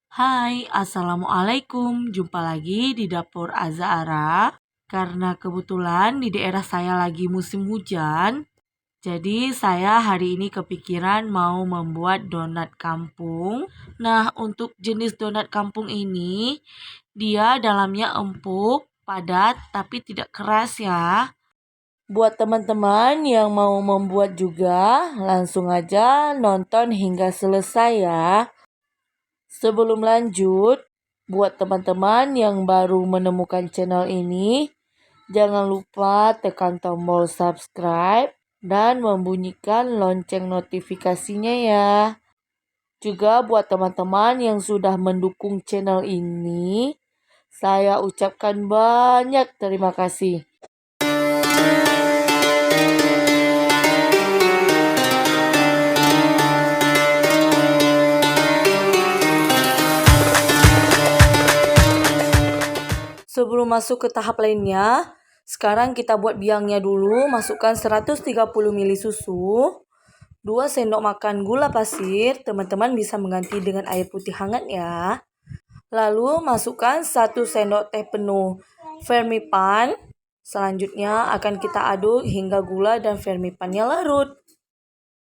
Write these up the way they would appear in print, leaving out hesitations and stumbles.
Hai, Assalamualaikum. Jumpa lagi di Dapur Azahara. Karena kebetulan di daerah saya lagi musim hujan, jadi saya hari ini kepikiran mau membuat donat kampung. Nah, untuk jenis donat kampung ini, dia dalamnya empuk, padat, tapi tidak keras ya. Buat teman-teman yang mau membuat juga, langsung aja nonton hingga selesai ya. Sebelum lanjut, buat teman-teman yang baru menemukan channel ini, jangan lupa tekan tombol subscribe dan membunyikan lonceng notifikasinya ya. Juga buat teman-teman yang sudah mendukung channel ini, saya ucapkan banyak terima kasih. Sebelum masuk ke tahap lainnya, sekarang kita buat biangnya dulu. Masukkan 130 ml susu, 2 sendok makan gula pasir. Teman-teman bisa mengganti dengan air putih hangat ya. Lalu masukkan 1 sendok teh penuh vermipan. Selanjutnya akan kita aduk hingga gula dan vermipannya larut.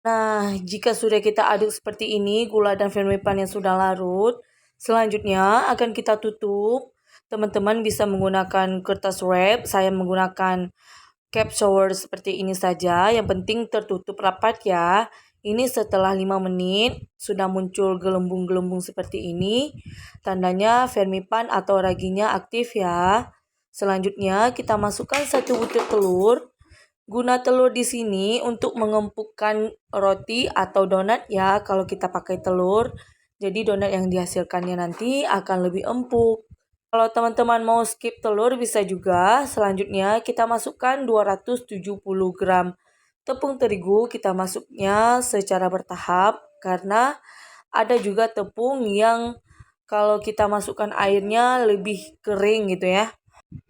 Nah, jika sudah kita aduk seperti ini, gula dan vermipan yang sudah larut, selanjutnya akan kita tutup. Teman-teman bisa menggunakan kertas wrap, saya menggunakan cap shower seperti ini saja. Yang penting tertutup rapat ya. Ini setelah 5 menit sudah muncul gelembung-gelembung seperti ini. Tandanya vermipan atau raginya aktif ya. Selanjutnya kita masukkan 1 butir telur. Guna telur di sini untuk mengempukkan roti atau donat ya kalau kita pakai telur. Jadi donat yang dihasilkannya nanti akan lebih empuk. Kalau teman-teman mau skip telur bisa juga. Selanjutnya kita masukkan 270 gram tepung terigu. Kita masuknya secara bertahap karena ada juga tepung yang kalau kita masukkan airnya lebih kering gitu ya.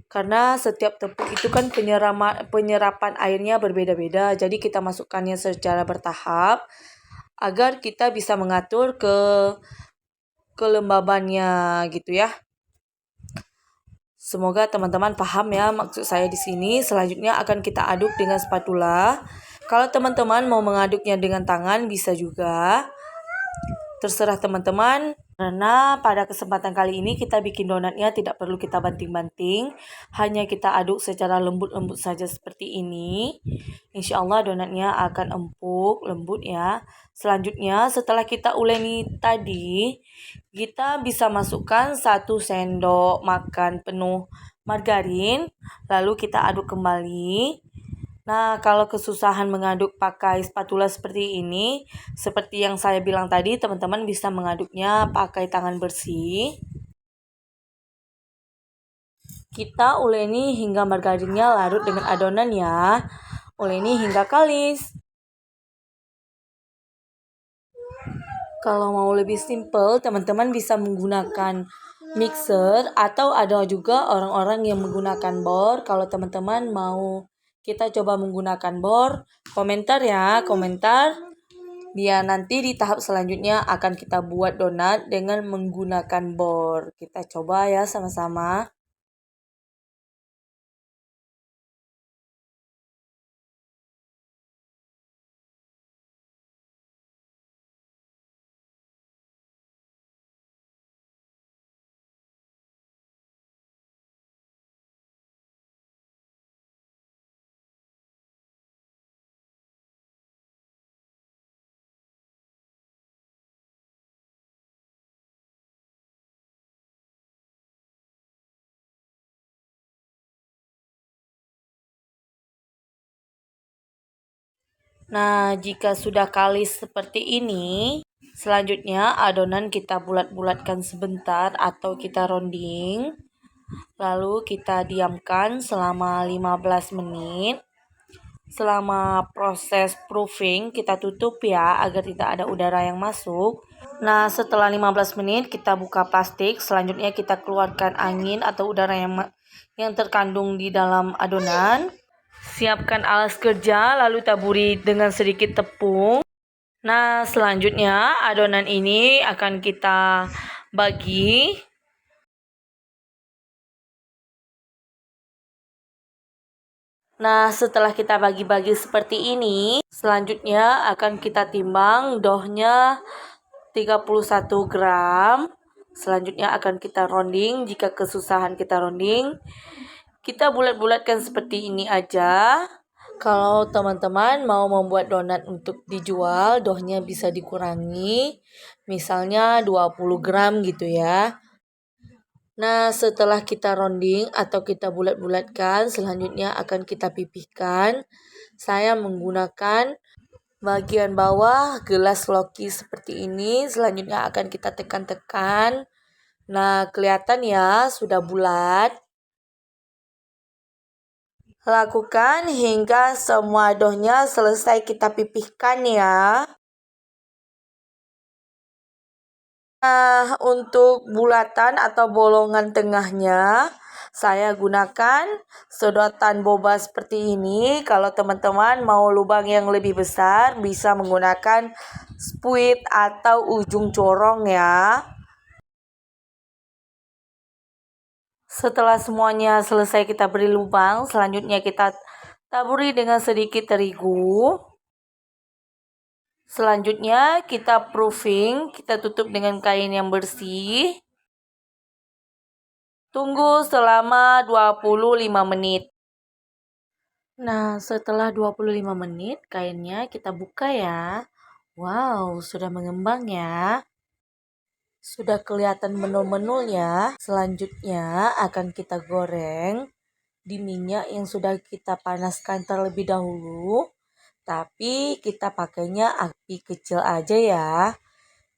Karena setiap tepung itu kan penyerapan airnya berbeda-beda. Jadi kita masukkannya secara bertahap agar kita bisa mengatur kelembabannya gitu ya. Semoga teman-teman paham ya maksud saya di sini. Selanjutnya akan kita aduk dengan spatula. Kalau teman-teman mau mengaduknya dengan tangan bisa juga. Terserah teman-teman. Karena pada kesempatan kali ini kita bikin donatnya tidak perlu kita banting-banting. Hanya kita aduk secara lembut-lembut saja seperti ini. Insya Allah donatnya akan empuk, lembut ya. Selanjutnya setelah kita uleni tadi, kita bisa masukkan 1 sendok makan penuh margarin. Lalu kita aduk kembali. Nah, kalau kesusahan mengaduk pakai spatula seperti ini, seperti yang saya bilang tadi, teman-teman bisa mengaduknya pakai tangan bersih. Kita uleni hingga margarinnya larut dengan adonan ya. Uleni hingga kalis. Kalau mau lebih simple, teman-teman bisa menggunakan mixer atau ada juga orang-orang yang menggunakan bor. Kalau teman-teman mau kita coba menggunakan bor, komentar ya, komentar. Biar nanti di tahap selanjutnya akan kita buat donat dengan menggunakan bor. Kita coba ya sama-sama. Nah, jika sudah kalis seperti ini, selanjutnya adonan kita bulat-bulatkan sebentar atau kita rounding. Lalu kita diamkan selama 15 menit. Selama proses proofing kita tutup ya agar tidak ada udara yang masuk. Nah, setelah 15 menit kita buka plastik. Selanjutnya kita keluarkan angin atau udara yang terkandung di dalam adonan. Siapkan alas kerja lalu taburi dengan sedikit tepung. Nah, selanjutnya adonan ini akan kita bagi. Nah, setelah kita bagi-bagi seperti ini, selanjutnya akan kita timbang dohnya 31 gram. Selanjutnya akan kita rounding. Jika kesusahan kita rounding, kita bulat-bulatkan seperti ini aja. Kalau teman-teman mau membuat donat untuk dijual, dohnya bisa dikurangi. Misalnya 20 gram gitu ya. Nah, setelah kita rounding atau kita bulat-bulatkan, selanjutnya akan kita pipihkan. Saya menggunakan bagian bawah gelas loki seperti ini. Selanjutnya akan kita tekan-tekan. Nah, kelihatan ya sudah bulat. Lakukan hingga semua dohnya selesai kita pipihkan ya. Nah, untuk bulatan atau bolongan tengahnya, saya gunakan sedotan boba seperti ini. Kalau teman-teman mau lubang yang lebih besar, bisa menggunakan spuit atau ujung corong ya. Setelah semuanya selesai kita beri lubang, selanjutnya kita taburi dengan sedikit terigu. Selanjutnya kita proofing, kita tutup dengan kain yang bersih. Tunggu selama 25 menit. Nah, setelah 25 menit kainnya kita buka ya. Wow, sudah mengembang ya. Sudah kelihatan menul-menulnya. Selanjutnya akan kita goreng di minyak yang sudah kita panaskan terlebih dahulu. Tapi kita pakainya api kecil aja ya.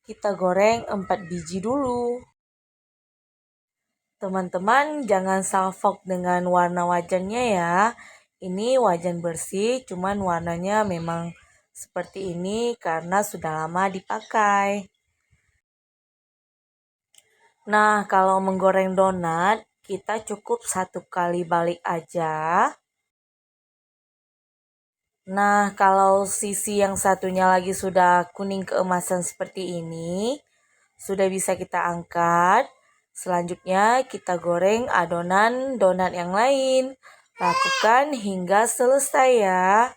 Kita goreng 4 biji dulu. Teman-teman jangan salfok dengan warna wajannya ya. Ini wajan bersih, cuman warnanya memang seperti ini karena sudah lama dipakai. Nah, kalau menggoreng donat, kita cukup 1 kali balik aja. Nah, kalau sisi yang satunya lagi sudah kuning keemasan seperti ini, sudah bisa kita angkat. Selanjutnya kita goreng adonan donat yang lain. Lakukan hingga selesai ya.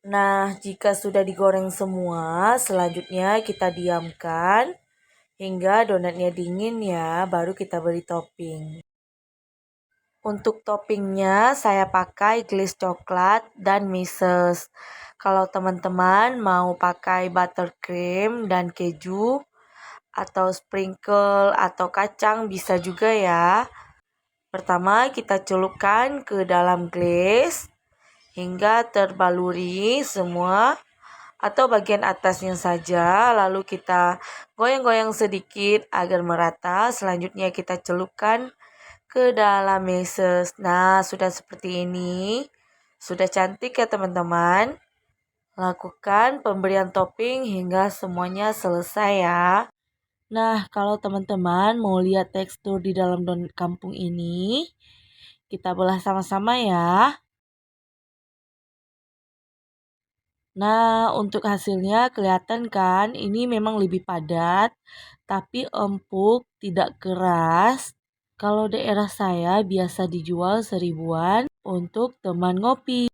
Nah, jika sudah digoreng semua, selanjutnya kita diamkan hingga donatnya dingin ya, baru kita beri topping. Untuk toppingnya saya pakai glaze coklat dan meses. Kalau teman-teman mau pakai buttercream dan keju atau sprinkle atau kacang bisa juga ya. Pertama kita celupkan ke dalam glaze hingga terbaluri semua atau bagian atasnya saja, lalu kita goyang-goyang sedikit agar merata. Selanjutnya kita celupkan ke dalam meses. Nah, sudah seperti ini. Sudah cantik ya teman-teman. Lakukan pemberian topping hingga semuanya selesai ya. Nah, kalau teman-teman mau lihat tekstur di dalam donat kampung ini, kita belah sama-sama ya. Nah, untuk hasilnya kelihatan kan, ini memang lebih padat, tapi empuk, tidak keras. Kalau daerah saya biasa dijual 1.000-an untuk teman ngopi.